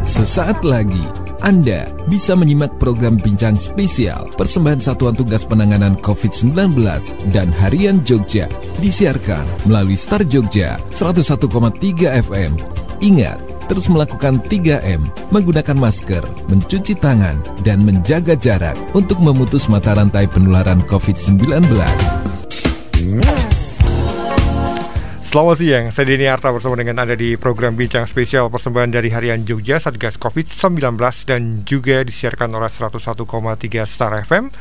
Sesaat lagi Anda bisa menyimak program bincang spesial persembahan Satuan Tugas Penanganan COVID-19 dan Harian Jogja disiarkan melalui Star Jogja 101,3 FM. Ingat, terus melakukan 3M, menggunakan masker, mencuci tangan, dan menjaga jarak untuk memutus mata rantai penularan COVID-19. Selamat siang, saya Denny Arta bersama dengan Anda di program Bincang Spesial persembahan dari Harian Jogja Satgas COVID-19 dan juga disiarkan oleh 101,3 Star FM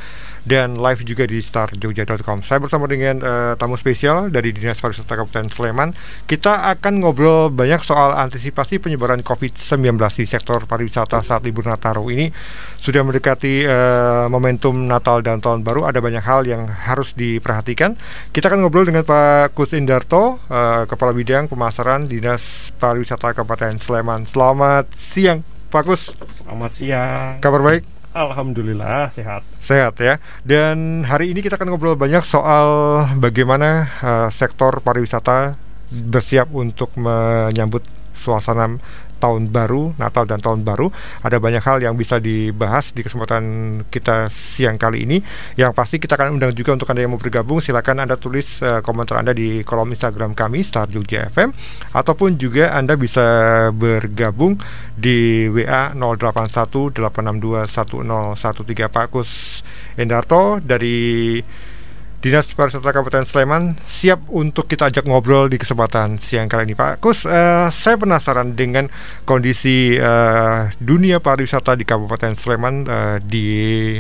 dan live juga di starjogja.com. Saya bersama dengan tamu spesial dari Dinas Pariwisata Kabupaten Sleman. Kita akan ngobrol banyak soal antisipasi penyebaran COVID-19 di sektor pariwisata saat libur Nataru ini. Sudah mendekati momentum Natal dan Tahun Baru, ada banyak hal yang harus diperhatikan. Kita akan ngobrol dengan Pak Kus Indarto, Kepala Bidang Pemasaran Dinas Pariwisata Kabupaten Sleman. Selamat siang, Pak Kus. Selamat siang. Kabar baik? Alhamdulillah sehat. Sehat ya. Dan hari ini kita akan ngobrol banyak soal bagaimana sektor pariwisata bersiap untuk menyambut suasana Tahun Baru, Natal dan Tahun Baru. Ada banyak hal yang bisa dibahas di kesempatan kita siang kali ini. Yang pasti kita akan undang juga untuk Anda yang mau bergabung. Silakan Anda tulis komentar Anda di kolom Instagram kami Star Jogja FM, ataupun juga Anda bisa bergabung di WA 0818621013. Pak Kus Indarto dari Dinas Pariwisata Kabupaten Sleman siap untuk kita ajak ngobrol di kesempatan siang kali ini. Pak Kus, saya penasaran dengan kondisi dunia pariwisata di Kabupaten Sleman di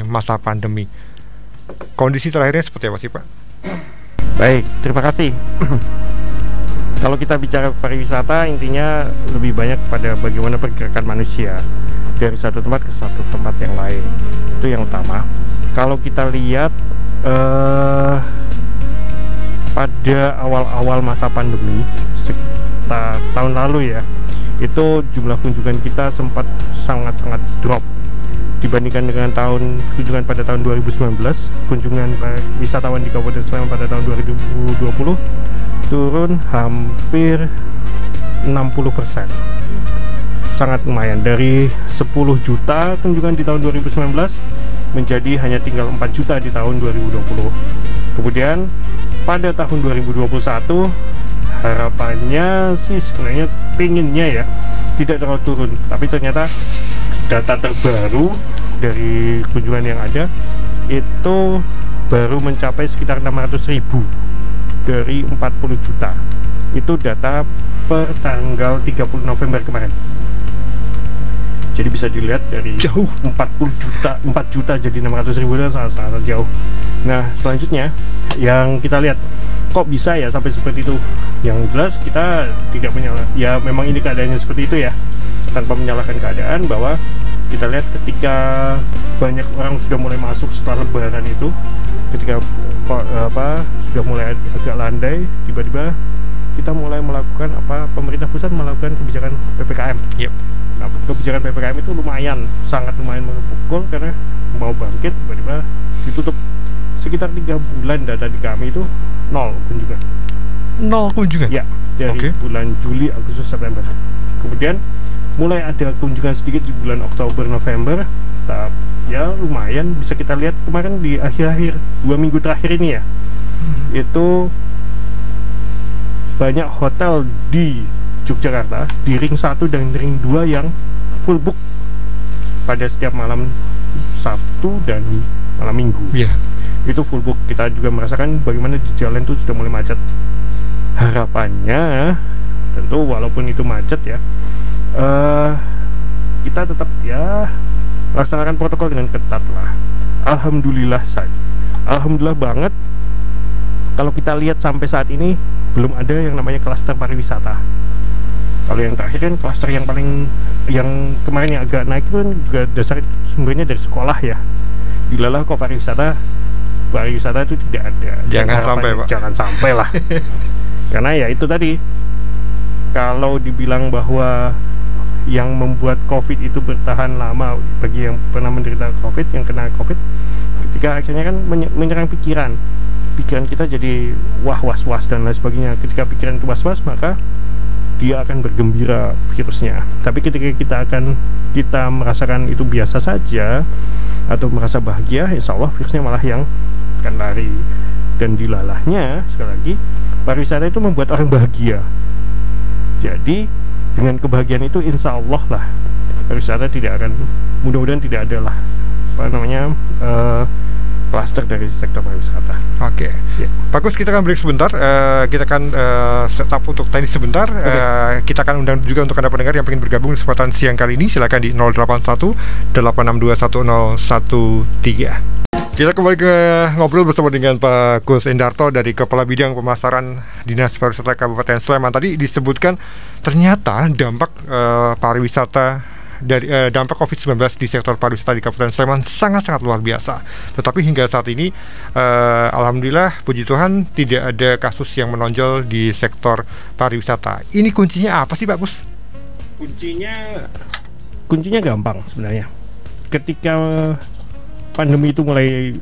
masa pandemi. Kondisi terakhirnya seperti apa sih, Pak? Baik, terima kasih. Kalau kita bicara pariwisata, intinya lebih banyak pada bagaimana pergerakan manusia dari satu tempat ke satu tempat yang lain. Itu yang utama. Kalau kita lihat pada awal-awal masa pandemi sekitar tahun lalu ya, itu jumlah kunjungan kita sempat sangat-sangat drop dibandingkan dengan kunjungan pada tahun 2019. Kunjungan wisatawan di Kabupaten Sleman pada tahun 2020 turun hampir 60%. Sangat lumayan, dari 10 juta kunjungan di tahun 2019 menjadi hanya tinggal 4 juta di tahun 2020. Kemudian pada tahun 2021 harapannya sih sebenarnya pinginnya ya tidak terlalu turun, tapi ternyata data terbaru dari kunjungan yang ada itu baru mencapai sekitar 600.000 dari 40 juta. Itu data per tanggal 30 November kemarin. Jadi bisa dilihat dari jauh, 4 juta jadi 600.000 itu sangat jauh. Nah, selanjutnya yang kita lihat, kok bisa ya sampai seperti itu? Yang jelas kita tidak ya memang ini keadaannya seperti itu ya, tanpa menyalahkan keadaan, bahwa kita lihat ketika banyak orang sudah mulai masuk setelah Lebaran itu, ketika sudah mulai agak landai, tiba-tiba kita mulai melakukan pemerintah pusat melakukan kebijakan PPKM. Yep. Nah, kebijakan PPKM itu sangat lumayan memukul karena mau bangkit tiba-tiba ditutup. Sekitar 3 bulan data di kami itu 0 kunjungan. 0 kunjungan? Ya, dari bulan Juli, Agustus, September. Kemudian mulai ada kunjungan sedikit di bulan Oktober, November. Ya lumayan, bisa kita lihat kemarin di akhir-akhir 2 minggu terakhir ini ya, itu banyak hotel di Yogyakarta di ring 1 dan ring 2 yang full book pada setiap malam Sabtu dan malam Minggu. Itu full book. Kita juga merasakan bagaimana di jalan itu sudah mulai macet. Harapannya tentu walaupun itu macet ya, kita tetap ya laksanakan protokol dengan ketat lah. Alhamdulillah banget. Kalau kita lihat sampai saat ini belum ada yang namanya klaster pariwisata. Kalau yang terakhir kan klaster yang kemarin yang agak naik itu kan juga dasar sumbernya dari sekolah ya. Dilalah kok pariwisata itu tidak ada. Jangan sampai lah. Karena ya itu tadi, kalau dibilang bahwa yang membuat COVID itu bertahan lama bagi yang pernah menderita COVID, yang kena COVID, ketika akhirnya kan menyerang pikiran kita jadi was-was dan lain sebagainya. Ketika pikiran itu was-was, maka dia akan bergembira virusnya. Tapi ketika kita merasakan itu biasa saja atau merasa bahagia, insya Allah virusnya malah yang akan lari. Dan dilalahnya, sekali lagi, pariwisata itu membuat orang bahagia. Jadi dengan kebahagiaan itu insya Allah lah pariwisata tidak akan, mudah-mudahan tidak ada lah klaster dari sektor pariwisata. Oke. Ya. Bagus, kita akan break sebentar. Kita akan setup untuk teknis sebentar. Kita akan undang juga untuk Anda pendengar yang ingin bergabung di kesempatan siang kali ini. Silakan di 081 862 1013. Kita kembali ke ngobrol bersama dengan Pak Gus Endarto dari Kepala Bidang Pemasaran Dinas Pariwisata Kabupaten Sleman. Tadi disebutkan ternyata dampak pariwisata dari dampak COVID-19 di sektor pariwisata di Kabupaten Sleman sangat-sangat luar biasa. Tetapi hingga saat ini alhamdulillah puji Tuhan tidak ada kasus yang menonjol di sektor pariwisata. Ini kuncinya apa sih Pak Gus? Kuncinya gampang sebenarnya. Ketika pandemi itu mulai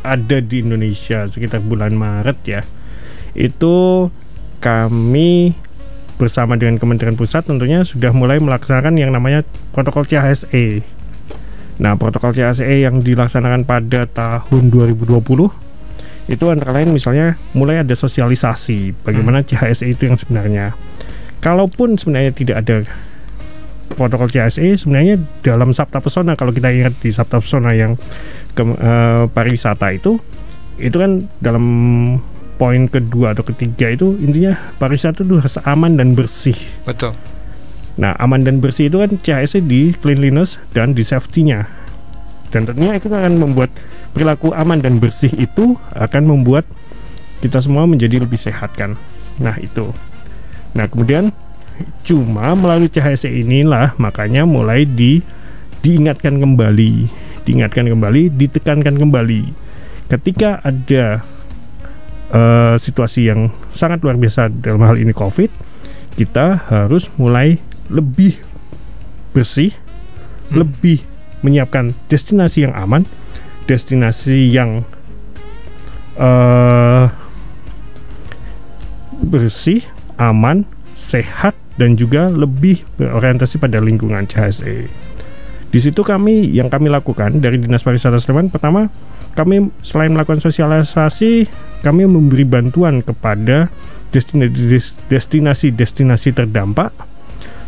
ada di Indonesia sekitar bulan Maret ya, itu kami bersama dengan Kementerian Pusat tentunya sudah mulai melaksanakan yang namanya protokol CHSE. Nah, protokol CHSE yang dilaksanakan pada tahun 2020 itu antara lain misalnya mulai ada sosialisasi bagaimana CHSE itu yang sebenarnya. Kalaupun sebenarnya tidak ada protokol CHSE, sebenarnya dalam Sabta Pesona, kalau kita ingat di Sabta Pesona yang pariwisata itu kan dalam poin kedua atau ketiga itu intinya pariwisata itu harus aman dan bersih. Betul. Nah, aman dan bersih itu kan CHSE di cleanliness dan di safety-nya. Dan tentunya itu akan membuat perilaku aman dan bersih itu akan membuat kita semua menjadi lebih sehat kan. Nah, itu. Nah, kemudian cuma melalui CHSE inilah makanya mulai diingatkan kembali, ditekankan kembali. Ketika ada situasi yang sangat luar biasa dalam hal ini COVID, kita harus mulai lebih bersih, lebih menyiapkan destinasi yang aman, destinasi yang bersih, aman, sehat, dan juga lebih berorientasi pada lingkungan CHSE. Di situ kami lakukan dari Dinas Pariwisata Sleman, pertama kami selain melakukan sosialisasi, kami memberi bantuan kepada destinasi-destinasi terdampak,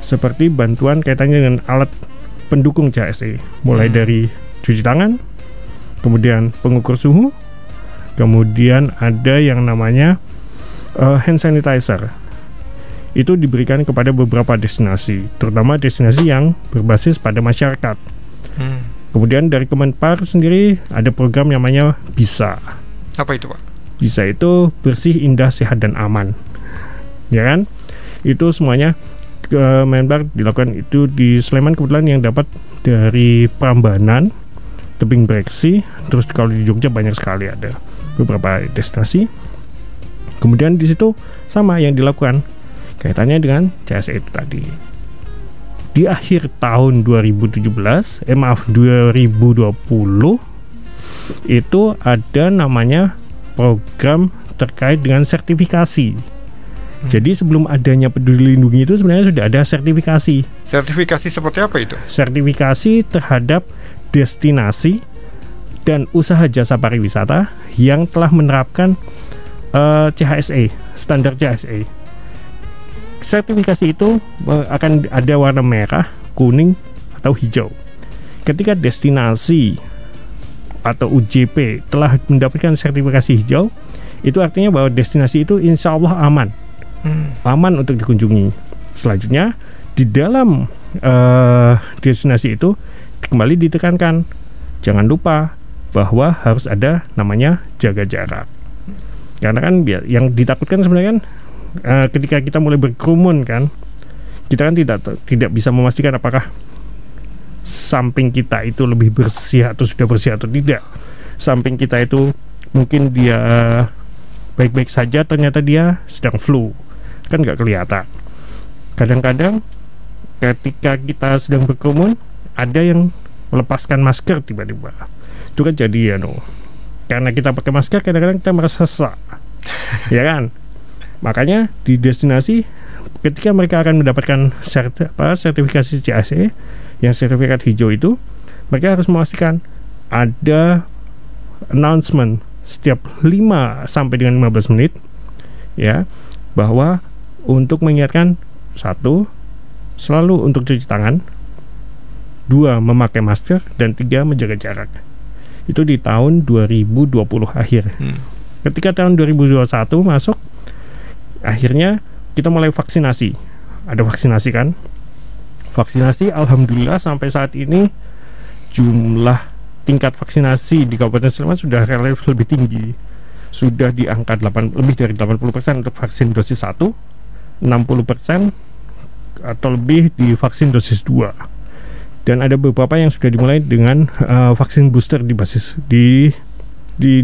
seperti bantuan kaitannya dengan alat pendukung CHSE, mulai dari cuci tangan, kemudian pengukur suhu, kemudian ada yang namanya hand sanitizer. Itu diberikan kepada beberapa destinasi, terutama destinasi yang berbasis pada masyarakat. Kemudian dari Kemenpar sendiri ada program yang namanya BISA. Apa itu Pak? BISA itu bersih, indah, sehat, dan aman. Ya kan? Itu semuanya Kemenpar dilakukan itu di Sleman, kebetulan yang dapat dari Prambanan, Tebing Breksi, terus kalau di Jogja banyak sekali ada beberapa destinasi. Kemudian di situ sama yang dilakukan kaitannya dengan CHSE itu tadi. Di akhir tahun 2020 itu ada namanya program terkait dengan sertifikasi. Jadi sebelum adanya Peduli Lindungi itu sebenarnya sudah ada sertifikasi. Sertifikasi seperti apa itu? Sertifikasi terhadap destinasi dan usaha jasa pariwisata yang telah menerapkan CHSE, standar CHSE. Sertifikasi itu akan ada warna merah, kuning, atau hijau. Ketika destinasi atau UJP telah mendapatkan sertifikasi hijau, itu artinya bahwa destinasi itu insya Allah aman, aman untuk dikunjungi. Selanjutnya di dalam destinasi itu kembali ditekankan, jangan lupa bahwa harus ada namanya jaga jarak. Karena kan yang ditakutkan sebenarnya kan ketika kita mulai berkerumun kan, kita kan tidak bisa memastikan apakah samping kita itu lebih bersih atau sudah bersih atau tidak. Samping kita itu mungkin dia baik-baik saja, ternyata dia sedang flu, kan nggak kelihatan. Kadang-kadang ketika kita sedang berkerumun, ada yang melepaskan masker tiba-tiba. Itu kan jadi karena kita pakai masker kadang-kadang kita merasa sesak. Ya kan? Makanya di destinasi ketika mereka akan mendapatkan sertifikasi CASE, yang sertifikat hijau itu, mereka harus memastikan ada announcement setiap 5 sampai dengan 15 menit ya, bahwa untuk mengingatkan, 1, selalu untuk cuci tangan, 2, memakai masker, dan 3, menjaga jarak. Itu di tahun 2020 akhir. Ketika tahun 2021 masuk, akhirnya kita mulai vaksinasi. Ada vaksinasi kan? Vaksinasi, alhamdulillah sampai saat ini jumlah tingkat vaksinasi di Kabupaten Sleman sudah relatif lebih tinggi. Sudah di angka lebih dari 80% untuk vaksin dosis 1, 60% atau lebih di vaksin dosis 2. Dan ada beberapa yang sudah dimulai dengan vaksin booster di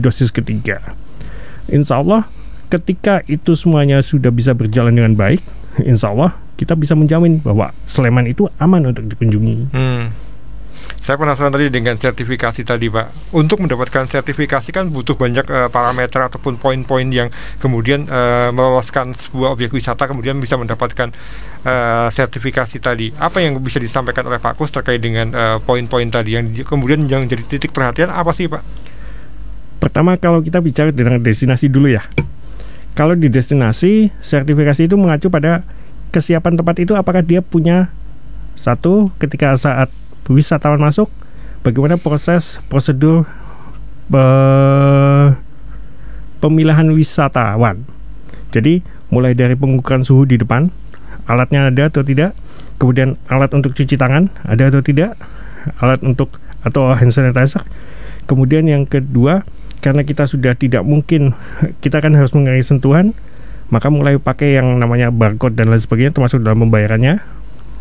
dosis ketiga. Insya Allah ketika itu semuanya sudah bisa berjalan dengan baik, insya Allah kita bisa menjamin bahwa Sleman itu aman untuk dikunjungi. Saya penasaran tadi dengan sertifikasi tadi, Pak. Untuk mendapatkan sertifikasi kan butuh banyak parameter ataupun poin-poin yang kemudian meloloskan sebuah objek wisata kemudian bisa mendapatkan sertifikasi tadi. Apa yang bisa disampaikan oleh Pak Kus terkait dengan poin-poin tadi yang kemudian yang jadi titik perhatian apa sih, Pak? Pertama, kalau kita bicara dengan destinasi dulu ya. Kalau di destinasi, sertifikasi itu mengacu pada kesiapan tempat itu, apakah dia punya, 1, ketika saat wisatawan masuk, bagaimana prosedur pemilihan wisatawan. Jadi mulai dari pengukuran suhu di depan, alatnya ada atau tidak, kemudian alat untuk cuci tangan ada atau tidak, alat untuk atau hand sanitizer. Kemudian yang kedua, karena kita sudah tidak mungkin, kita kan harus mengurangi sentuhan, maka mulai pakai yang namanya barcode dan lain sebagainya termasuk dalam pembayarannya.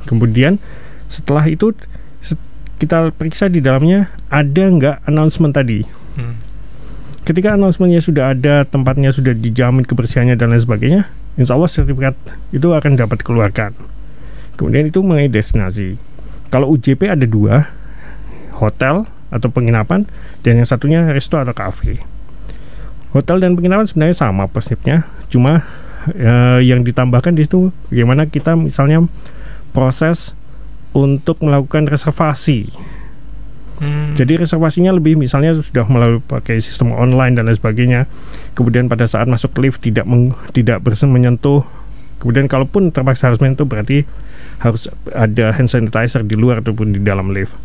Kemudian setelah itu kita periksa di dalamnya ada nggak announcement tadi. Ketika announcementnya sudah ada, tempatnya sudah dijamin kebersihannya dan lain sebagainya, insya Allah sertifikat itu akan dapat dikeluarkan. Kemudian itu mengenai destinasi. Kalau UJP ada 2, hotel atau penginapan, dan yang satunya resto atau cafe. Hotel dan penginapan sebenarnya sama prinsipnya, cuma yang ditambahkan di situ bagaimana kita misalnya proses untuk melakukan reservasi. Jadi reservasinya lebih misalnya sudah melalui pakai sistem online dan lain sebagainya. Kemudian pada saat masuk lift tidak menyentuh. Kemudian kalaupun terpaksa harus menyentuh, berarti harus ada hand sanitizer di luar ataupun di dalam lift.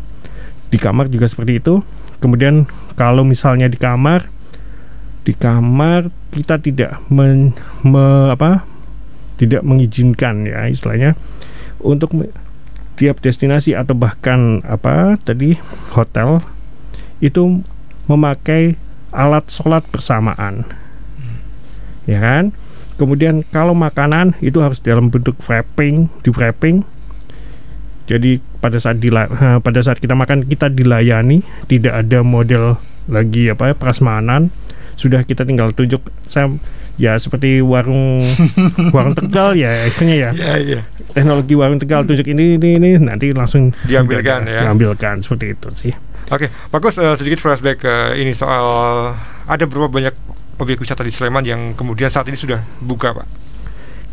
Di kamar juga seperti itu. Kemudian kalau misalnya di kamar kita tidak tidak mengizinkan ya istilahnya untuk tiap destinasi atau bahkan hotel itu memakai alat sholat bersamaan, ya kan? Kemudian kalau makanan itu harus dalam bentuk di wrapping. Jadi pada saat kita makan kita dilayani, tidak ada model lagi prasmanan. Sudah kita tinggal tunjuk ya seperti warung Tegal ya akhirnya ya. Yeah. Teknologi warung Tegal tunjuk ini nanti langsung diambilkan seperti itu sih. Oke, bagus. Sedikit flashback ini soal ada berapa banyak objek wisata di Sleman yang kemudian saat ini sudah buka, Pak?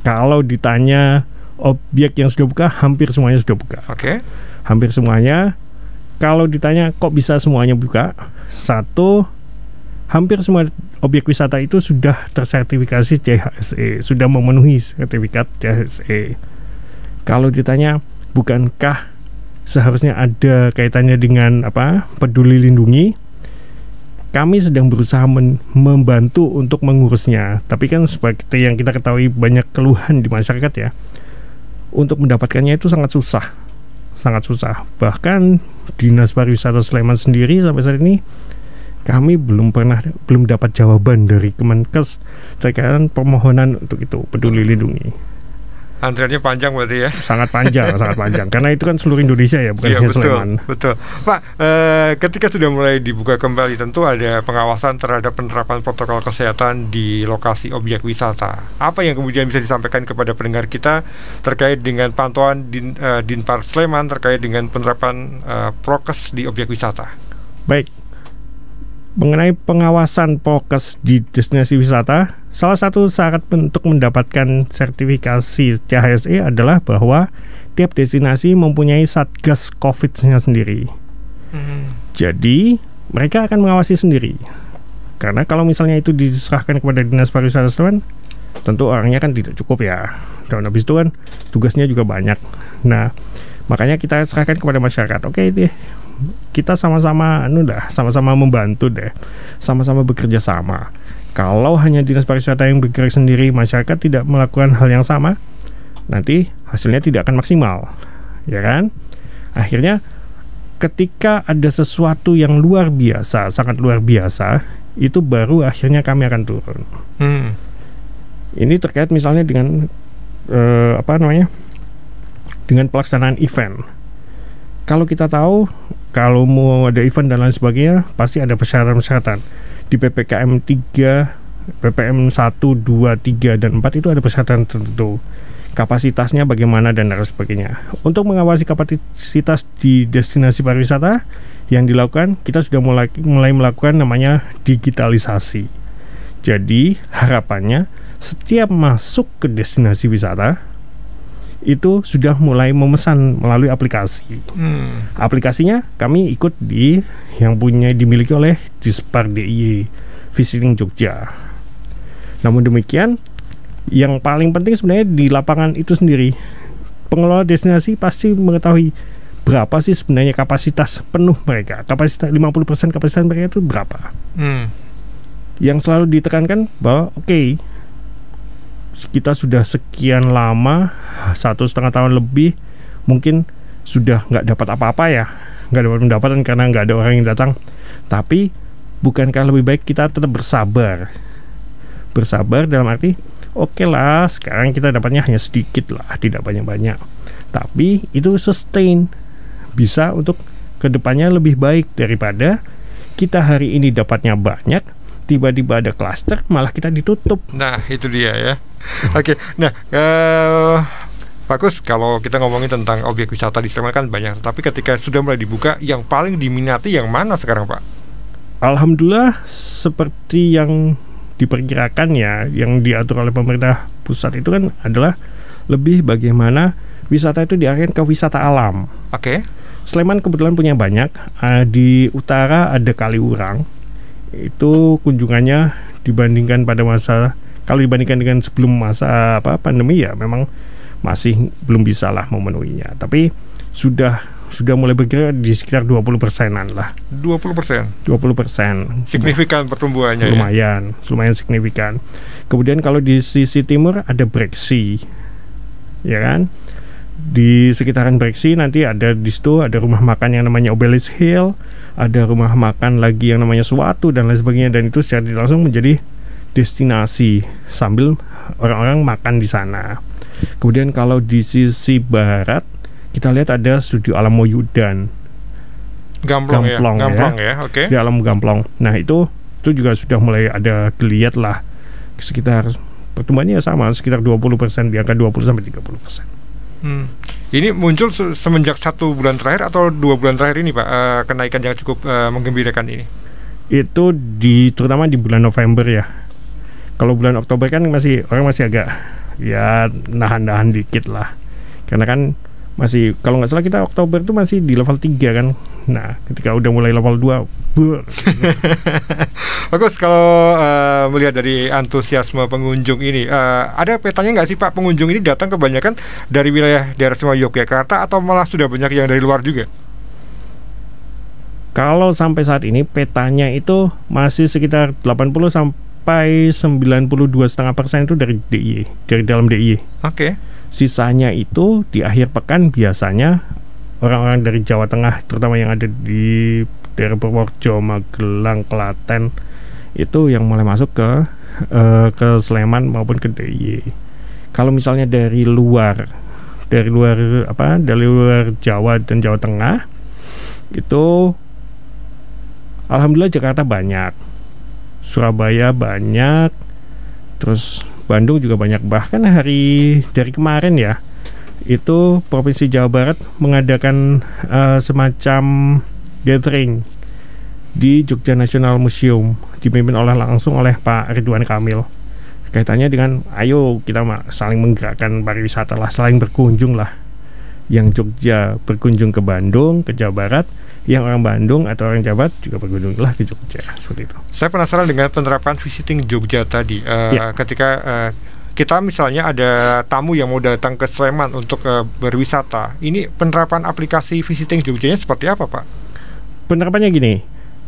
Kalau ditanya objek yang sudah buka, hampir semuanya sudah buka. Oke. Hampir semuanya. Kalau ditanya kok bisa semuanya buka, 1, hampir semua objek wisata itu sudah tersertifikasi CHSE, sudah memenuhi sertifikat CHSE. Kalau ditanya, bukankah seharusnya ada kaitannya dengan Peduli Lindungi? Kami sedang berusaha membantu untuk mengurusnya. Tapi kan seperti yang kita ketahui banyak keluhan di masyarakat ya. Untuk mendapatkannya itu sangat susah. Bahkan Dinas Pariwisata Sleman sendiri sampai saat ini kami belum dapat jawaban dari Kemenkes terkait permohonan untuk itu Peduli Lindungi. Antriannya panjang berarti ya? Sangat panjang karena itu kan seluruh Indonesia ya, bukan hanya Sleman. Betul. Pak, ketika sudah mulai dibuka kembali tentu ada pengawasan terhadap penerapan protokol kesehatan di lokasi objek wisata. Apa yang kemudian bisa disampaikan kepada pendengar kita terkait dengan pantauan Dinpar Sleman terkait dengan penerapan prokes di objek wisata? Baik. Mengenai pengawasan prokes di destinasi wisata, salah satu syarat untuk mendapatkan sertifikasi CHSE adalah bahwa tiap destinasi mempunyai satgas COVID-nya sendiri. Jadi mereka akan mengawasi sendiri. Karena kalau misalnya itu diserahkan kepada Dinas Pariwisata Sleman, tentu orangnya kan tidak cukup ya. Dan habis itu kan tugasnya juga banyak. Nah, makanya kita serahkan kepada masyarakat. Oke deh, kita sama-sama sama-sama membantu deh, sama-sama bekerja sama. Kalau hanya Dinas Pariwisata yang bergerak sendiri, masyarakat tidak melakukan hal yang sama, nanti hasilnya tidak akan maksimal, ya kan? Akhirnya ketika ada sesuatu yang luar biasa, sangat luar biasa, itu baru akhirnya kami akan turun. Ini terkait misalnya dengan dengan pelaksanaan event. Kalau kita tahu, kalau mau ada event dan lain sebagainya, pasti ada persyaratan-persyaratan. Di PPKM 3, PPM 1, 2, 3, dan 4 itu ada persyaratan tertentu. Kapasitasnya bagaimana dan lain sebagainya. Untuk mengawasi kapasitas di destinasi pariwisata yang dilakukan, kita sudah mulai melakukan namanya digitalisasi. Jadi harapannya setiap masuk ke destinasi wisata itu sudah mulai memesan melalui aplikasi. Aplikasinya kami ikut di yang dimiliki oleh Dispar DIY Visiting Jogja. Namun demikian, yang paling penting sebenarnya di lapangan itu sendiri, pengelola destinasi pasti mengetahui berapa sih sebenarnya kapasitas penuh mereka. Kapasitas 50% kapasitas mereka itu berapa. Yang selalu ditekankan bahwa oke, kita sudah sekian lama, 1,5 tahun lebih, mungkin sudah nggak dapat apa-apa ya, nggak dapat pendapatan karena nggak ada orang yang datang. Tapi bukankah lebih baik kita tetap bersabar dalam arti oke lah, sekarang kita dapatnya hanya sedikit lah, tidak banyak-banyak, tapi itu sustain, bisa untuk kedepannya lebih baik daripada kita hari ini dapatnya banyak, tiba-tiba ada klaster malah kita ditutup. Nah itu dia ya. Oke, nah bagus kalau kita ngomongin tentang objek wisata di Sleman kan banyak, tapi ketika sudah mulai dibuka, yang paling diminati yang mana sekarang Pak? Alhamdulillah seperti yang diperkirakan ya, yang diatur oleh pemerintah pusat itu kan adalah lebih bagaimana wisata itu diarahkan ke wisata alam. Oke. Sleman kebetulan punya banyak. Di utara ada Kaliurang, itu kunjungannya dibandingkan pada masa, kalau dibandingkan dengan sebelum masa pandemi ya memang masih belum bisa lah memenuhinya, tapi sudah mulai bergerak di sekitar 20%-an lah. 20%. Signifikan pertumbuhannya. Lumayan signifikan. Kemudian kalau di sisi timur ada Breksi, ya kan? Di sekitaran Breksi nanti ada di situ ada rumah makan yang namanya Obelisk Hill, ada rumah makan lagi yang namanya Suatu dan lain sebagainya, dan itu secara langsung menjadi destinasi sambil orang-orang makan di sana. Kemudian kalau di sisi barat kita lihat ada Studio Alam Moyudan, Gamplong ya. Oke. Studio Alam Gamplong. Nah itu juga sudah mulai ada geliat lah, sekitar pertumbuhannya sama sekitar 20%, di angka 20-30%. Ini muncul semenjak 1 bulan terakhir atau 2 bulan terakhir ini Pak, kenaikan yang cukup menggembirakan ini? Itu terutama di bulan November ya. Kalau bulan Oktober kan orang masih agak ya nahan-nahan dikit lah, karena kan masih, kalau nggak salah kita Oktober itu masih di level 3 kan. Nah ketika udah mulai level 2 Bagus. Kalau melihat dari antusiasme pengunjung ini, ada petanya nggak sih Pak, pengunjung ini datang kebanyakan dari wilayah daerah semua Yogyakarta atau malah sudah banyak yang dari luar juga? Kalau sampai saat ini petanya itu masih sekitar 80 sampai 92,5% itu dari DIY, dari dalam DIY. Oke. Sisanya itu di akhir pekan biasanya orang-orang dari Jawa Tengah, terutama yang ada di daerah Purworejo, Magelang, Klaten, itu yang mulai masuk ke Sleman maupun ke DIY. Kalau misalnya dari luar Jawa dan Jawa Tengah, itu alhamdulillah Jakarta banyak, Surabaya banyak, terus Bandung juga banyak. Bahkan dari kemarin ya, itu Provinsi Jawa Barat mengadakan semacam gathering di Jogja National Museum, dipimpin langsung oleh Pak Ridwan Kamil. kaitannya dengan ayo kita saling menggerakkan pariwisata lah, saling berkunjung lah. Yang Jogja berkunjung ke Bandung, ke Jawa Barat, yang orang Bandung atau orang Jawa Barat juga berkunjunglah ke Jogja, seperti itu. Saya penasaran dengan penerapan visiting Jogja tadi. Ketika kita misalnya ada tamu yang mau datang ke Sleman untuk berwisata, ini penerapan aplikasi visiting Jogjanya seperti apa, Pak? Penerapannya gini,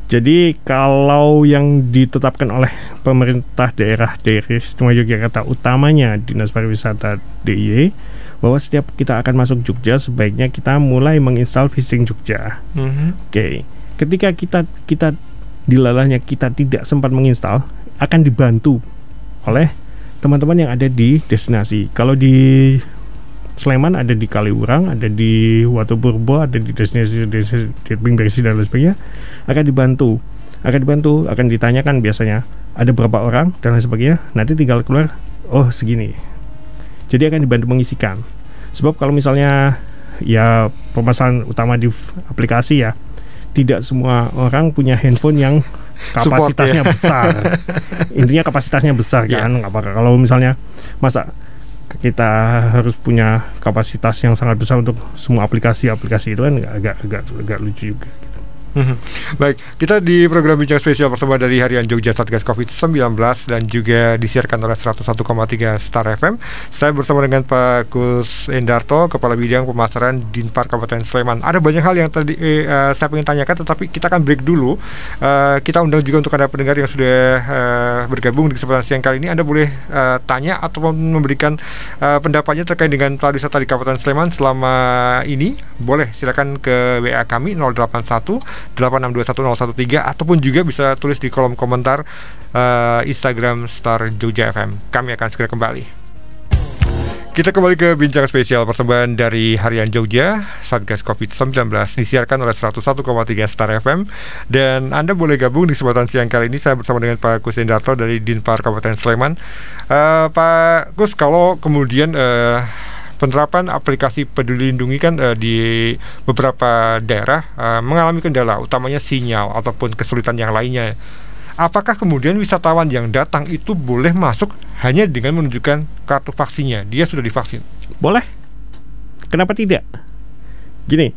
jadi kalau yang ditetapkan oleh pemerintah daerah Istimewa Yogyakarta, utamanya Dinas Pariwisata DIY, bahwa setiap kita akan masuk Jogja sebaiknya kita mulai menginstal visiting Jogja. Oke. Ketika kita dilalahnya kita tidak sempat menginstal, akan dibantu oleh teman-teman yang ada di destinasi. Kalau di Sleman ada di Kaliurang, ada di Watuburbo, ada di destinasi Tebing Berisi dan lain sebagainya, akan dibantu, akan ditanyakan biasanya ada berapa orang dan lain sebagainya. Nanti tinggal keluar, oh segini. Jadi akan dibantu mengisikan. Sebab kalau misalnya ya permasalahan utama di aplikasi ya, tidak semua orang punya handphone yang kapasitasnya besar. Intinya kapasitasnya besar kan. Apakah kalau misalnya masa kita harus punya kapasitas yang sangat besar untuk semua aplikasi itu kan agak lucu juga. Baik, kita di program Bincang Spesial persembahan dari Harian Jogja Satgas COVID-19 dan juga disiarkan oleh 101,3 Star FM. Saya bersama dengan Pak Gus Endarto, Kepala Bidang Pemasaran Dinpar Kabupaten Sleman. Ada banyak hal yang tadi saya ingin tanyakan, tetapi kita akan break dulu. Kita undang juga untuk Anda pendengar yang sudah bergabung di kesempatan siang kali ini. Anda boleh tanya ataupun memberikan pendapatnya terkait dengan pariwisata di Kabupaten Sleman selama ini. Boleh, silakan ke WA kami 081 8621013 ataupun juga bisa tulis di kolom komentar Instagram Star Jogja FM. Kami akan segera kembali. Kita kembali ke Bincang Spesial persembahan dari Harian Jogja Satgas COVID-19, disiarkan oleh 101,3 Star FM. Dan Anda boleh gabung di kesempatan siang kali ini. Saya bersama dengan Pak Gus Endarto dari Dinpar Kabupaten Sleman. Pak Gus, kalau kemudian penerapan aplikasi Peduli Lindungi kan di beberapa daerah mengalami kendala, utamanya sinyal ataupun kesulitan yang lainnya. Apakah kemudian wisatawan yang datang itu boleh masuk hanya dengan menunjukkan kartu vaksinnya? Dia sudah divaksin. Boleh. Kenapa tidak? Gini,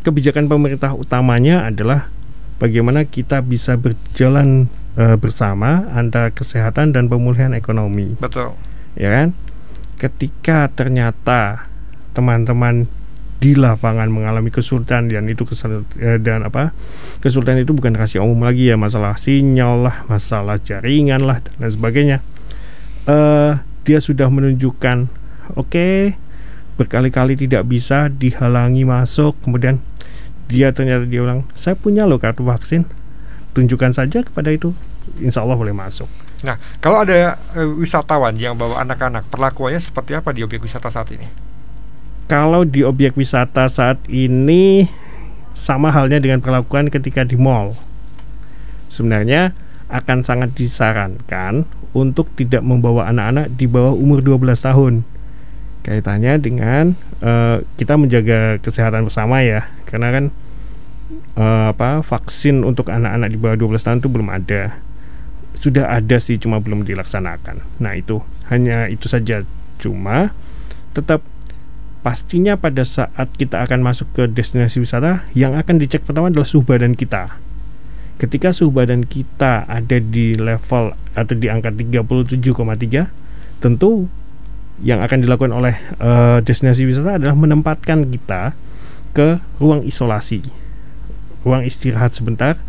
kebijakan pemerintah utamanya adalah bagaimana kita bisa berjalan bersama antara kesehatan dan pemulihan ekonomi. Betul. Ya kan? Ketika ternyata teman-teman di lapangan mengalami kesulitan dan itu kesulitan itu bukan rahasia umum lagi ya, masalah sinyal lah, masalah jaringan lah dan lain sebagainya. Dia sudah menunjukkan berkali-kali tidak bisa dihalangi masuk, kemudian dia bilang saya punya loh kartu vaksin, tunjukkan saja kepada itu, insya Allah boleh masuk. Nah, kalau ada wisatawan yang bawa anak-anak, perlakuannya seperti apa di objek wisata saat ini? Kalau di objek wisata saat ini sama halnya dengan perlakuan ketika di mall. Sebenarnya akan sangat disarankan untuk tidak membawa anak-anak di bawah umur 12 tahun. Kaitannya dengan kita menjaga kesehatan bersama ya. Karena kan vaksin untuk anak-anak di bawah 12 tahun itu belum ada. Sudah ada sih, cuma belum dilaksanakan. Nah itu, hanya itu saja. Cuma tetap pastinya pada saat kita akan masuk ke destinasi wisata, yang akan dicek pertama adalah suhu badan kita. Ketika suhu badan kita ada di level atau di angka 37,3, tentu yang akan dilakukan oleh destinasi wisata adalah menempatkan kita ke ruang isolasi, ruang istirahat sebentar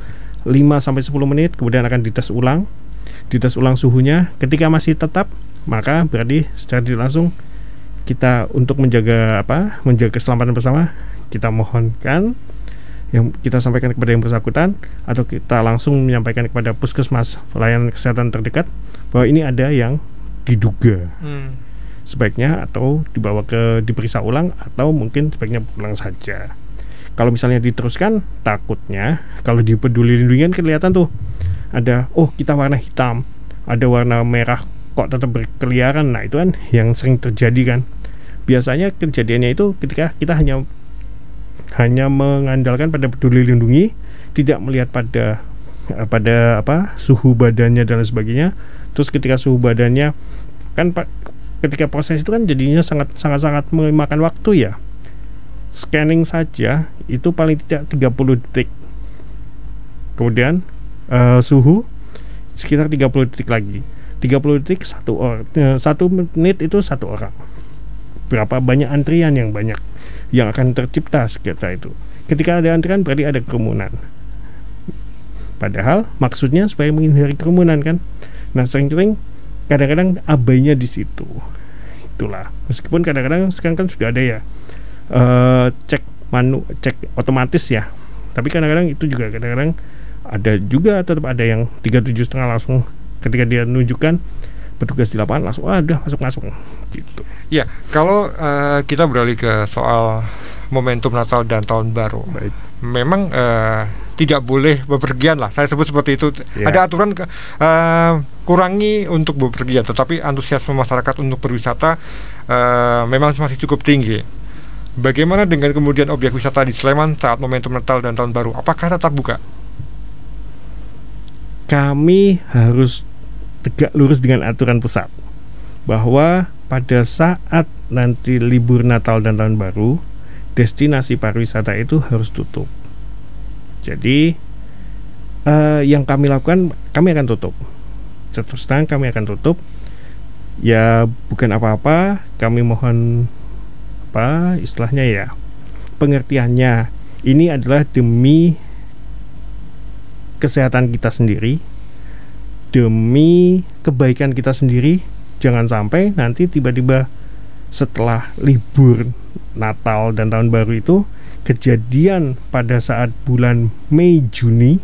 5-10 menit, kemudian akan dites ulang suhunya. Ketika masih tetap, maka berarti secara langsung kita untuk menjaga keselamatan bersama, kita mohonkan yang kita sampaikan kepada yang bersangkutan atau kita langsung menyampaikan kepada puskesmas pelayanan kesehatan terdekat bahwa ini ada yang diduga. Sebaiknya atau diperiksa ulang atau mungkin sebaiknya pulang saja. Kalau misalnya diteruskan, takutnya kalau di Peduli Lindungi kan kelihatan tuh ada, kita warna hitam, ada warna merah kok tetap berkeliaran. Nah itu kan yang sering terjadi kan. Biasanya kejadiannya itu ketika kita hanya mengandalkan pada Peduli Lindungi, tidak melihat pada pada suhu badannya dan lain sebagainya. Terus ketika suhu badannya kan ketika proses itu kan jadinya sangat memakan waktu ya. Scanning saja itu paling tidak 30 detik. Kemudian suhu sekitar 30 detik lagi. 30 detik 1 menit itu 1 orang. Berapa banyak antrian yang akan tercipta sekitar itu. Ketika ada antrian berarti ada kerumunan. Padahal maksudnya supaya menghindari kerumunan kan. Nah, sering-sering kadang-kadang abainya di situ. Itulah. Meskipun kadang-kadang sekarang kan sudah ada ya cek otomatis ya. Tapi kadang-kadang itu juga ada juga tetap ada yang 37,5 langsung ketika dia menunjukkan petugas di lapangan langsung udah masuk gitu. Ya, kalau kita beralih ke soal momentum Natal dan Tahun Baru. Baik. Memang tidak boleh bepergian lah. Saya sebut seperti itu. Ya. Ada aturan kurangi untuk bepergian, tetapi antusiasme masyarakat untuk berwisata memang masih cukup tinggi. Bagaimana dengan kemudian objek wisata di Sleman saat momentum Natal dan Tahun Baru? Apakah tetap buka? Kami harus tegak lurus dengan aturan pusat bahwa pada saat nanti libur Natal dan Tahun Baru, destinasi pariwisata itu harus tutup. Jadi yang kami lakukan, kami akan tutup. Terus terang kami akan tutup. Ya bukan apa-apa, kami mohon istilahnya ya, pengertiannya ini adalah demi kesehatan kita sendiri, demi kebaikan kita sendiri. Jangan sampai nanti tiba-tiba setelah libur Natal dan Tahun Baru itu kejadian pada saat bulan Mei Juni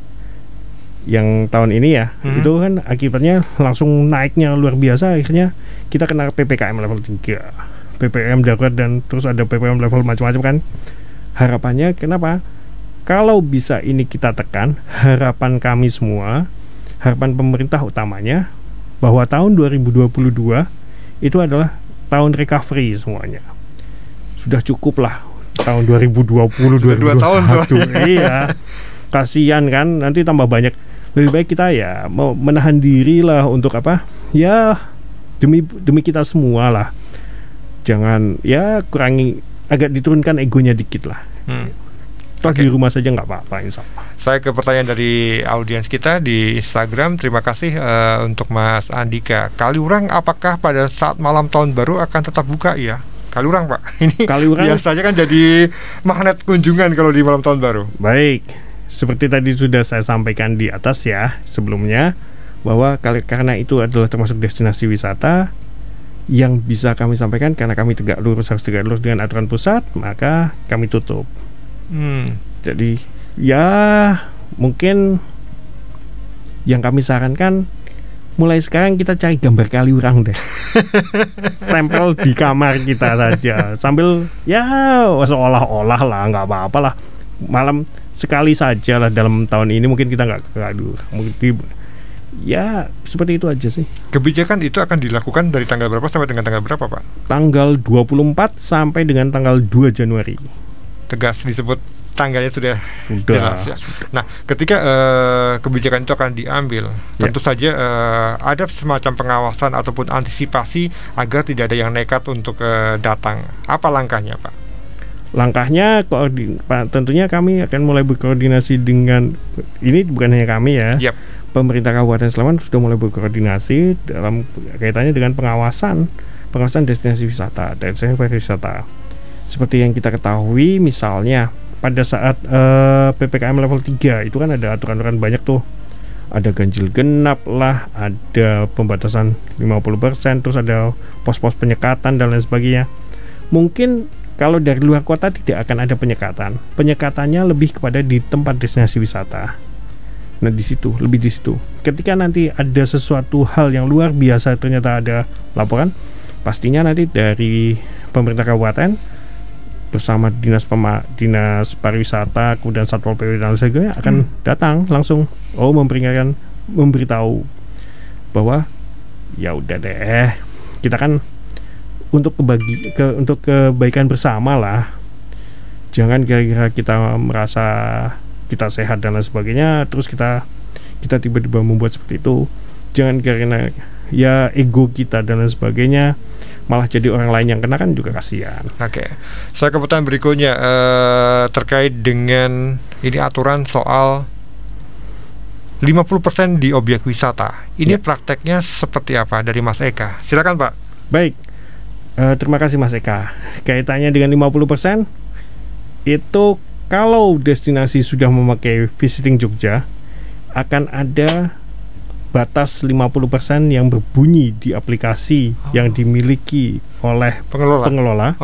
yang tahun ini ya, itu kan akibatnya langsung naiknya luar biasa. Akhirnya kita kena PPKM level 3, PPKM darurat, dan terus ada PPKM level macam-macam kan. Harapannya kenapa? Kalau bisa ini kita tekan, harapan kami semua, harapan pemerintah utamanya, bahwa tahun 2022 itu adalah tahun recovery semuanya. Sudah cukup lah tahun 2020, 2021. Iya. Kasihan kan, nanti tambah banyak. Lebih baik kita ya mau menahan diri lah untuk ya demi kita semua lah. Jangan ya kurangi, agak diturunkan egonya dikit lah. Di rumah saja nggak apa-apa, insya Allah. Saya ke pertanyaan dari audiens kita di Instagram. Terima kasih untuk Mas Andika. Kaliurang apakah pada saat malam tahun baru akan tetap buka? Ya, Kaliurang Pak. Ini Kaliurang biasanya kan jadi magnet kunjungan kalau di malam tahun baru. Baik, seperti tadi sudah saya sampaikan di atas ya sebelumnya, bahwa karena itu adalah termasuk destinasi wisata, yang bisa kami sampaikan karena kami harus tegak lurus dengan aturan pusat, maka kami tutup. Jadi ya mungkin yang kami sarankan mulai sekarang kita cari gambar Kaliurang deh. Tempel di kamar kita saja sambil ya seolah-olah lah, nggak apa-apa lah, malam sekali saja lah dalam tahun ini. Mungkin kita nggak ke Kaliurang, mungkin ya seperti itu aja sih. Kebijakan itu akan dilakukan dari tanggal berapa sampai dengan tanggal berapa Pak? Tanggal 24 sampai dengan tanggal 2 Januari. Tegas disebut tanggalnya sudah jelas ya. Nah, ketika kebijakan itu akan diambil, tentu saja ada semacam pengawasan ataupun antisipasi agar tidak ada yang nekat untuk datang. Apa langkahnya Pak? Langkahnya tentunya kami akan mulai berkoordinasi dengan, ini bukan hanya kami ya, pemerintah Kabupaten Sleman sudah mulai berkoordinasi dalam kaitannya dengan pengawasan destinasi wisata, destinasi pariwisata. Seperti yang kita ketahui, misalnya pada saat PPKM level 3 itu kan ada aturan-aturan banyak tuh. Ada ganjil genap lah, ada pembatasan 50%, terus ada pos-pos penyekatan dan lain sebagainya. Mungkin kalau dari luar kota tidak akan ada penyekatan. Penyekatannya lebih kepada di tempat destinasi wisata. Nah di situ, lebih di situ. Ketika nanti ada sesuatu hal yang luar biasa, ternyata ada laporan, pastinya nanti dari pemerintah kabupaten bersama dinas pariwisata, kemudian satpol pp dan sebagainya akan datang langsung memberitahu bahwa ya udah deh, kita kan untuk kebaikan bersama lah. Jangan kira-kira kita merasa kita sehat dan lain sebagainya terus kita kita tiba-tiba membuat seperti itu. Jangan karena ya ego kita dan lain sebagainya malah jadi orang lain yang kena, kan juga kasihan. Oke. Saya ke pertanyaan berikutnya terkait dengan ini aturan soal 50% di objek wisata. Ini prakteknya seperti apa dari Mas Eka? Silakan Pak. Baik, terima kasih Mas Eka. Kaitannya dengan 50%, itu kalau destinasi sudah memakai Visiting Jogja, akan ada batas 50% yang berbunyi di aplikasi yang dimiliki oleh pengelola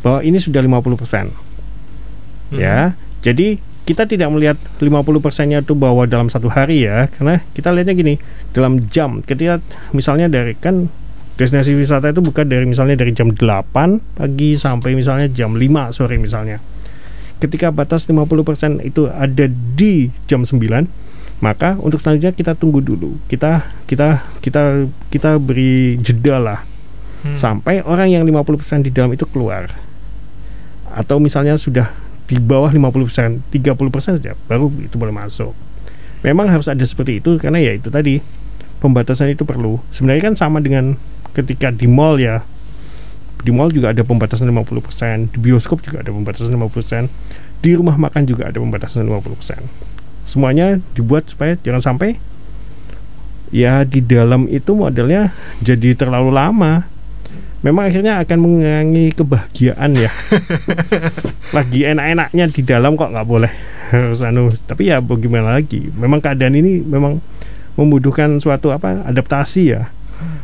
bahwa ini sudah 50%. Ya, jadi kita tidak melihat 50%-nya itu bahwa dalam satu hari ya, karena kita lihatnya gini, dalam jam. Ketika misalnya dari kan destinasi wisata itu buka dari misalnya dari jam 8 pagi sampai misalnya jam 5 sore misalnya. Ketika batas 50% itu ada di jam 9, maka untuk selanjutnya kita tunggu dulu. Kita beri jeda lah sampai orang yang 50% di dalam itu keluar. Atau misalnya sudah di bawah 50%, 30% saja baru itu boleh masuk. Memang harus ada seperti itu karena ya itu tadi, pembatasan itu perlu. Sebenarnya kan sama dengan ketika di mall ya. Di mall juga ada pembatasan 50%, di bioskop juga ada pembatasan 50%, di rumah makan juga ada pembatasan 50%. Semuanya dibuat supaya jangan sampai ya di dalam itu modelnya jadi terlalu lama. Memang akhirnya akan mengurangi kebahagiaan ya. Lagi enak-enaknya di dalam kok nggak boleh harus tapi ya bagaimana lagi, memang keadaan ini memang membutuhkan suatu adaptasi ya,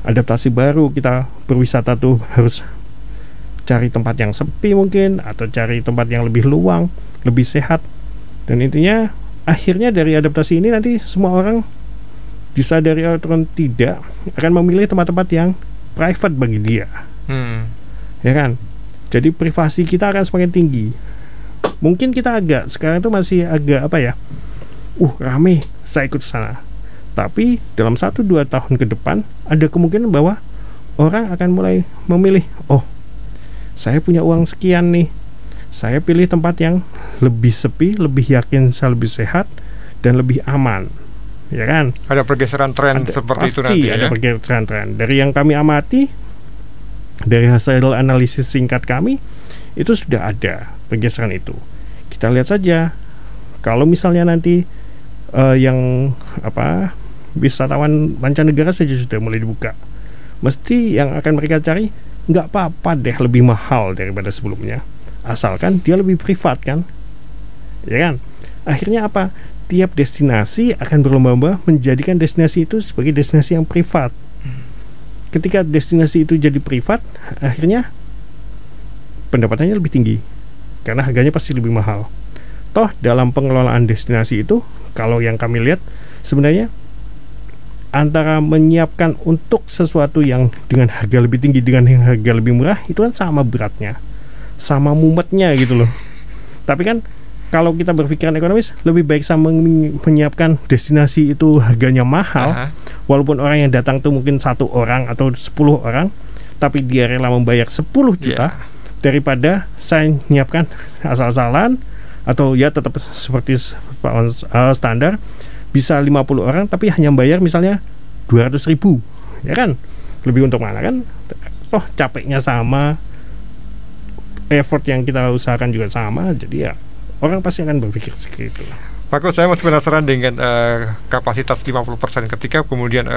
adaptasi baru. Kita berwisata tuh harus cari tempat yang sepi mungkin, atau cari tempat yang lebih luang, lebih sehat. Dan intinya akhirnya dari adaptasi ini nanti semua orang disadari atau tidak akan memilih tempat-tempat yang private bagi dia. Ya kan? Jadi privasi kita akan semakin tinggi. Mungkin kita sekarang itu masih agak rame, saya ikut sana. Tapi dalam 1-2 tahun ke depan ada kemungkinan bahwa orang akan mulai memilih, saya punya uang sekian nih, saya pilih tempat yang lebih sepi, lebih yakin saya lebih sehat dan lebih aman. Ya kan? Ada pergeseran tren seperti itu nanti ya. Ada pergeseran tren. Dari yang kami amati, dari hasil analisis singkat kami, itu sudah ada pergeseran itu. Kita lihat saja, kalau misalnya nanti wisatawan mancanegara saja sudah mulai dibuka, mesti yang akan mereka cari nggak apa-apa deh lebih mahal daripada sebelumnya, asalkan dia lebih privat kan, ya kan? Akhirnya apa? Tiap destinasi akan berlomba-lomba menjadikan destinasi itu sebagai destinasi yang privat. Ketika destinasi itu jadi privat, akhirnya pendapatannya lebih tinggi karena harganya pasti lebih mahal. Toh dalam pengelolaan destinasi itu, kalau yang kami lihat sebenarnya antara menyiapkan untuk sesuatu yang dengan harga lebih tinggi dengan yang harga lebih murah itu kan sama beratnya, sama mumetnya gitu loh. Tapi kan kalau kita berpikiran ekonomis, lebih baik sama menyiapkan destinasi itu harganya mahal, walaupun orang yang datang itu mungkin 1 orang atau 10 orang, tapi dia rela membayar 10 juta daripada saya menyiapkan asal-asalan, atau ya tetap seperti standar, bisa 50 orang tapi hanya bayar misalnya 200.000, ya kan? Lebih untuk mana kan? Toh capeknya sama, effort yang kita usahakan juga sama, jadi ya orang pasti akan berpikir seperti itu. Pak, saya masih penasaran dengan kapasitas 50% ketika kemudian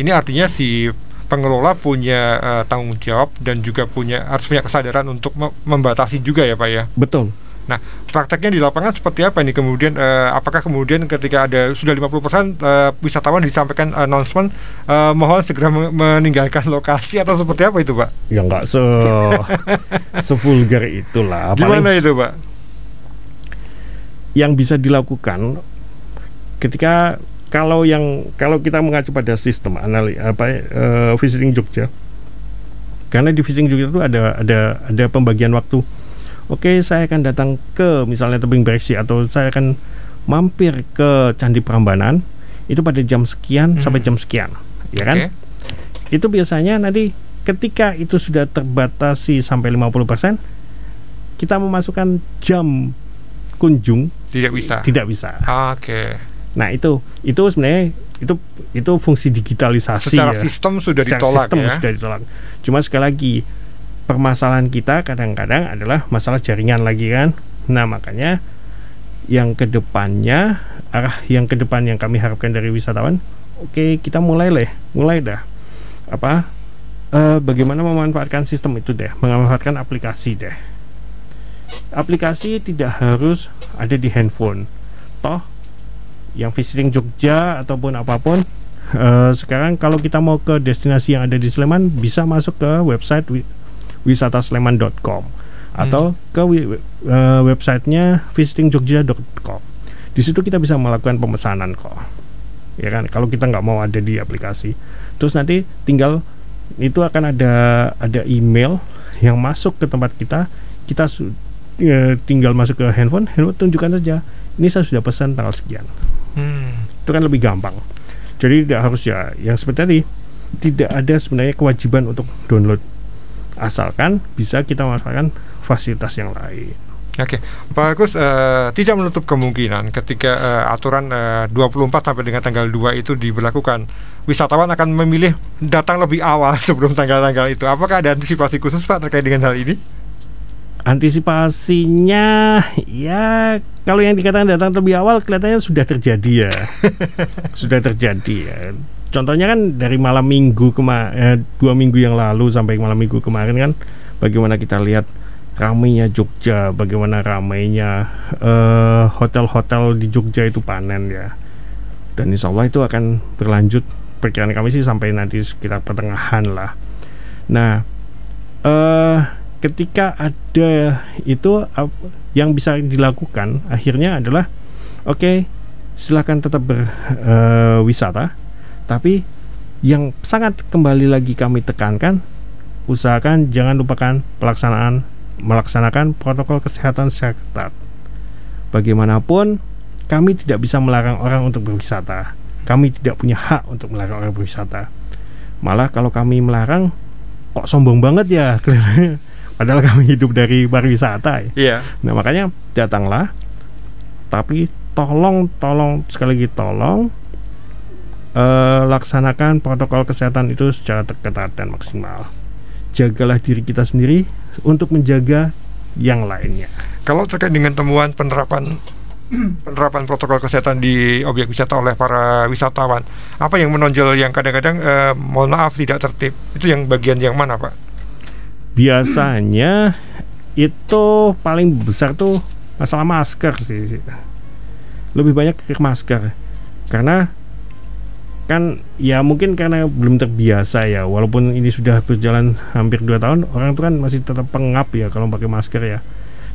ini artinya si pengelola punya tanggung jawab dan juga harus punya kesadaran untuk membatasi juga ya Pak ya? Betul. Nah, prakteknya di lapangan seperti apa ini kemudian? Apakah kemudian ketika ada sudah 50% wisatawan disampaikan announcement mohon segera meninggalkan lokasi atau seperti apa itu Pak? Ya nggak sevulgar itulah. Gimana itu Pak? Yang bisa dilakukan ketika kalau kita mengacu pada sistem Visiting Jogja, karena di Visiting Jogja itu ada pembagian waktu. Oke, saya akan datang ke misalnya Tebing Breksi, atau saya akan mampir ke Candi Prambanan itu pada jam sekian sampai jam sekian, ya kan? Itu biasanya nanti ketika itu sudah terbatasi sampai 50%, kita memasukkan jam kunjung tidak bisa. Nah itu sebenarnya itu fungsi digitalisasi. Secara sistem sudah ditolak. Sudah ditolak. Cuma sekali lagi permasalahan kita kadang-kadang adalah masalah jaringan lagi kan. Nah makanya yang kedepannya, arah yang kedepan yang kami harapkan dari wisatawan, oke, kita mulai dah bagaimana memanfaatkan sistem itu deh, memanfaatkan aplikasi deh. Aplikasi tidak harus ada di handphone. Toh yang visiting Jogja ataupun apapun, sekarang kalau kita mau ke destinasi yang ada di Sleman bisa masuk ke website wisata-sleman.com atau ke websitenya visitingjogja.com. Di situ kita bisa melakukan pemesanan kok, ya kan? Kalau kita nggak mau ada di aplikasi, terus nanti tinggal itu akan ada email yang masuk ke tempat kita tinggal masuk ke handphone tunjukkan saja, ini saya sudah pesan tanggal sekian. Itu kan lebih gampang. Jadi tidak harus ya yang seperti tadi, tidak ada sebenarnya kewajiban untuk download, asalkan bisa kita manfaatkan fasilitas yang lain. Oke, Pak Agus, tidak menutup kemungkinan ketika aturan 24 sampai dengan tanggal 2 itu diberlakukan, wisatawan akan memilih datang lebih awal sebelum tanggal-tanggal itu. Apakah ada antisipasi khusus Pak terkait dengan hal ini? Antisipasinya ya kalau yang dikatakan datang lebih awal kelihatannya sudah terjadi ya. Sudah terjadi ya. Contohnya kan dari malam minggu 2 minggu yang lalu sampai malam minggu kemarin kan, bagaimana kita lihat ramainya Jogja, bagaimana ramainya hotel-hotel di Jogja itu panen ya. Dan insya Allah itu akan berlanjut, perkiraan kami sih sampai nanti sekitar pertengahan lah. Nah ketika ada itu yang bisa dilakukan akhirnya adalah oke, silakan tetap berwisata, tapi yang sangat kembali lagi kami tekankan, usahakan jangan lupakan melaksanakan protokol kesehatan secara ketat. Bagaimanapun kami tidak bisa melarang orang untuk berwisata, kami tidak punya hak untuk melarang orang berwisata. Malah kalau kami melarang, kok sombong banget ya, padahal kami hidup dari pariwisata ya. Yeah. Nah makanya datanglah, tapi tolong sekali lagi tolong laksanakan protokol kesehatan itu secara ketat dan maksimal. Jagalah diri kita sendiri untuk menjaga yang lainnya. Kalau terkait dengan temuan penerapan protokol kesehatan di objek wisata oleh para wisatawan, apa yang menonjol yang kadang-kadang mohon maaf tidak tertib? Itu yang bagian yang mana Pak? Biasanya itu paling besar tuh masalah masker sih. Lebih banyak ke masker. Karena kan ya mungkin karena belum terbiasa ya, walaupun ini sudah berjalan hampir 2 tahun, orang tuh kan masih tetap pengap ya kalau pakai masker ya.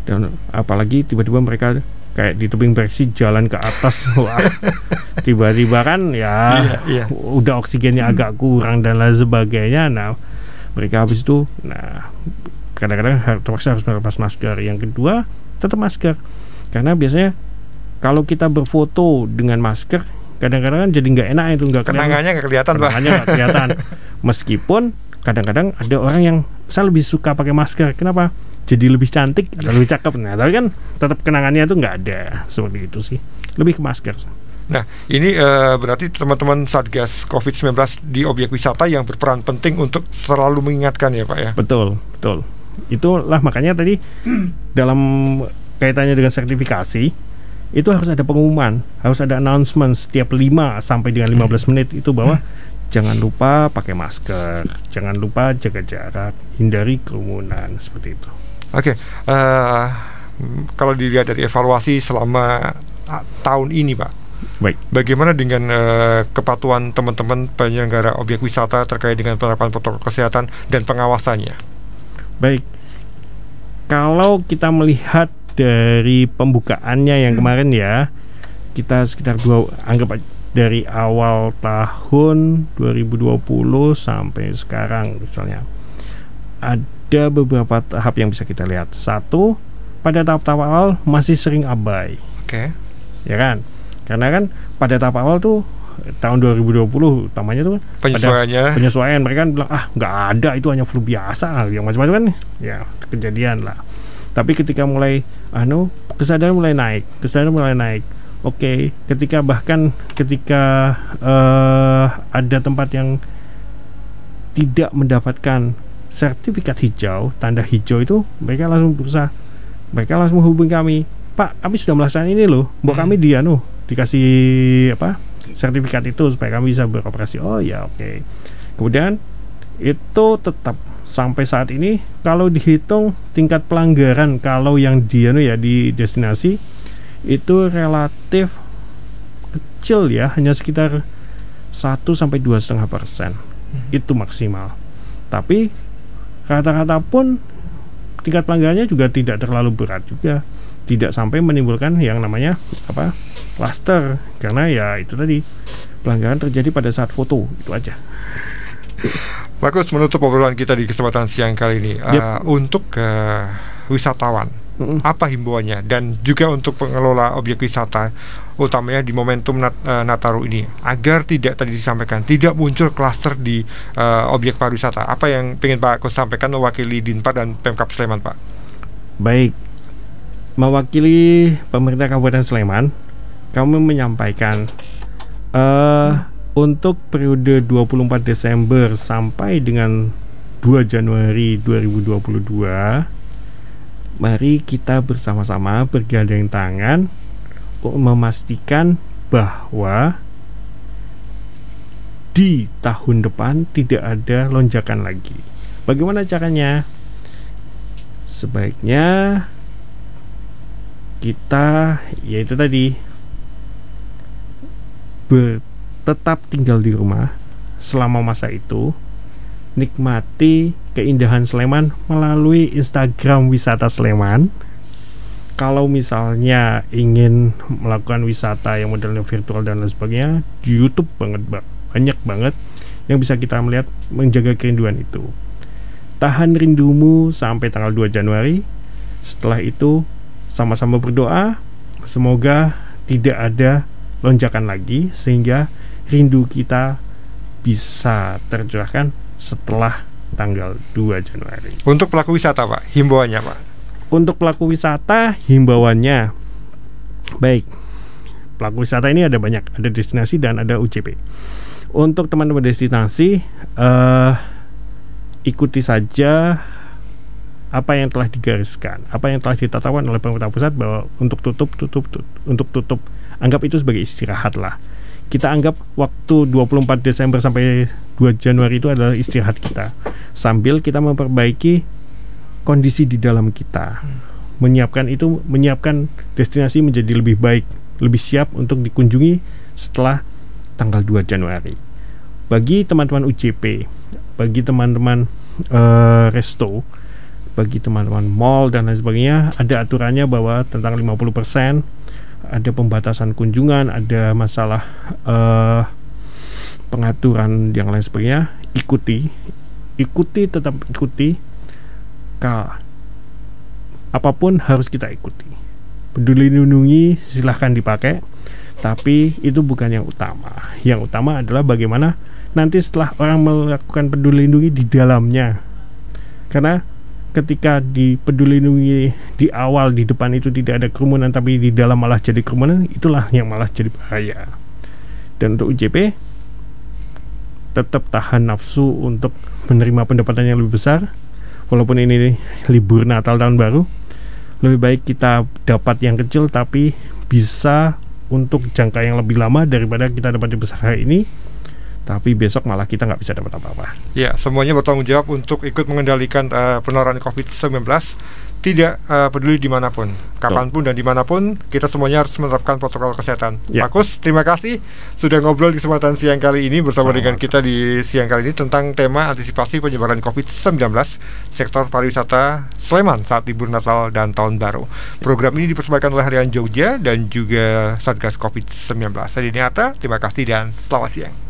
Dan apalagi tiba-tiba mereka kayak di tebing Breksi jalan ke atas, wah, tiba-tiba kan ya udah oksigennya agak kurang dan lain sebagainya. Nah mereka habis itu, nah kadang-kadang terpaksa harus melepas masker. Yang kedua, tetap masker, karena biasanya kalau kita berfoto dengan masker, kadang-kadang kan jadi nggak enak itu, kenangannya nggak kelihatan Pak. Kenangannya nggak kelihatan. Meskipun kadang-kadang ada orang yang saya lebih suka pakai masker. Kenapa? Jadi lebih cantik, lebih cakep. Nah tapi kan tetap kenangannya itu nggak ada, seperti itu sih. Lebih ke masker. Nah, ini berarti teman-teman Satgas COVID-19 di objek wisata yang berperan penting untuk selalu mengingatkan ya Pak ya? Betul. Itulah makanya tadi dalam kaitannya dengan sertifikasi, itu harus ada pengumuman, harus ada announcement setiap 5 sampai dengan 15 menit itu bahwa jangan lupa pakai masker, jangan lupa jaga jarak, hindari kerumunan, seperti itu. Oke, kalau dilihat dari evaluasi selama tahun ini Pak, baik, bagaimana dengan kepatuhan teman-teman penyelenggara objek wisata terkait dengan penerapan protokol kesehatan dan pengawasannya? Baik, kalau kita melihat dari pembukaannya yang kemarin ya, kita sekitar anggap dari awal tahun 2020 sampai sekarang misalnya, ada beberapa tahap yang bisa kita lihat. Satu, pada tahap-tahap awal masih sering abai. Oke. Ya kan? Karena kan pada tahap awal tuh tahun 2020 utamanya tuh penyesuaian, mereka kan bilang nggak ada, itu hanya flu biasa, yang macam-macam kan ya kejadian lah. Tapi ketika mulai kesadaran mulai naik, Oke, ketika ada tempat yang tidak mendapatkan sertifikat hijau, tanda hijau itu, mereka langsung berusaha, mereka langsung menghubungi kami, Pak, kami sudah melaksanakan ini loh, kami dikasih sertifikat itu supaya kami bisa beroperasi. Oh ya, oke. Kemudian itu tetap sampai saat ini kalau dihitung tingkat pelanggaran, kalau yang di destinasi itu relatif kecil ya, hanya sekitar 1-2,5%. Itu maksimal. Tapi rata-rata pun tingkat pelanggarannya juga tidak terlalu berat juga, tidak sampai menimbulkan yang namanya cluster, karena ya itu tadi, pelanggaran terjadi pada saat foto, itu aja. Bagus, menutup obrolan kita di kesempatan siang kali ini. Untuk wisatawan, apa himbauannya, dan juga untuk pengelola objek wisata, utamanya di momentum Nataru ini, agar tidak tadi disampaikan, tidak muncul klaster di objek pariwisata. Apa yang ingin Pak Agus sampaikan mewakili Dinpar dan Pemkab Sleman, Pak? Baik, mewakili pemerintah Kabupaten Sleman, kami menyampaikan untuk periode 24 Desember sampai dengan 2 Januari 2022, mari kita bersama-sama bergandeng tangan untuk memastikan bahwa di tahun depan tidak ada lonjakan lagi. Bagaimana caranya? Sebaiknya kita, yaitu tadi, tetap tinggal di rumah selama masa itu, nikmati keindahan Sleman melalui Instagram Wisata Sleman. Kalau misalnya ingin melakukan wisata yang modelnya virtual dan lain sebagainya, di YouTube banyak banget yang bisa kita melihat, menjaga kerinduan itu. Tahan rindumu sampai tanggal 2 Januari. Setelah itu sama-sama berdoa semoga tidak ada lonjakan lagi, sehingga rindu kita bisa tercurahkan setelah tanggal 2 Januari. Untuk pelaku wisata, Pak, himbauannya, Pak? Untuk pelaku wisata, himbauannya, baik, pelaku wisata ini ada banyak, ada destinasi dan ada UJP. Untuk teman-teman destinasi, ikuti saja apa yang telah digariskan, apa yang telah ditetapkan oleh pemerintah pusat, bahwa untuk tutup, anggap itu sebagai istirahat lah. Kita anggap waktu 24 Desember sampai 2 Januari itu adalah istirahat kita, sambil kita memperbaiki kondisi di dalam kita, menyiapkan destinasi menjadi lebih baik, lebih siap untuk dikunjungi setelah tanggal 2 Januari. Bagi teman-teman UJP, bagi teman-teman resto, bagi teman-teman mall dan lain sebagainya, ada aturannya bahwa tentang 50%, ada pembatasan kunjungan, ada masalah pengaturan yang lain sebagainya. Tetap ikuti. Apapun harus kita ikuti. Peduli Lindungi silahkan dipakai, tapi itu bukan yang utama. Yang utama adalah bagaimana nanti setelah orang melakukan Peduli Lindungi di dalamnya. Karena ketika di Peduli Lindungi di awal, di depan itu tidak ada kerumunan, tapi di dalam malah jadi kerumunan, itulah yang malah jadi bahaya. Dan untuk UJP, tetap tahan nafsu untuk menerima pendapatan yang lebih besar. Walaupun ini libur Natal Tahun Baru, lebih baik kita dapat yang kecil tapi bisa untuk jangka yang lebih lama daripada kita dapat di besar hari ini tapi besok malah kita nggak bisa dapat apa-apa. Ya, semuanya bertanggung jawab untuk ikut mengendalikan penularan COVID-19. Tidak peduli dimanapun, kapanpun dan dimanapun, kita semuanya harus menerapkan protokol kesehatan. Ya. Bagus, terima kasih sudah ngobrol di kesempatan siang kali ini bersama dengan kita di siang kali ini tentang tema antisipasi penyebaran COVID-19 sektor pariwisata Sleman saat libur Natal dan Tahun Baru. Program ini dipersembahkan oleh Harian Jogja dan juga Satgas COVID-19. Saya Dini Atta, terima kasih dan selamat siang.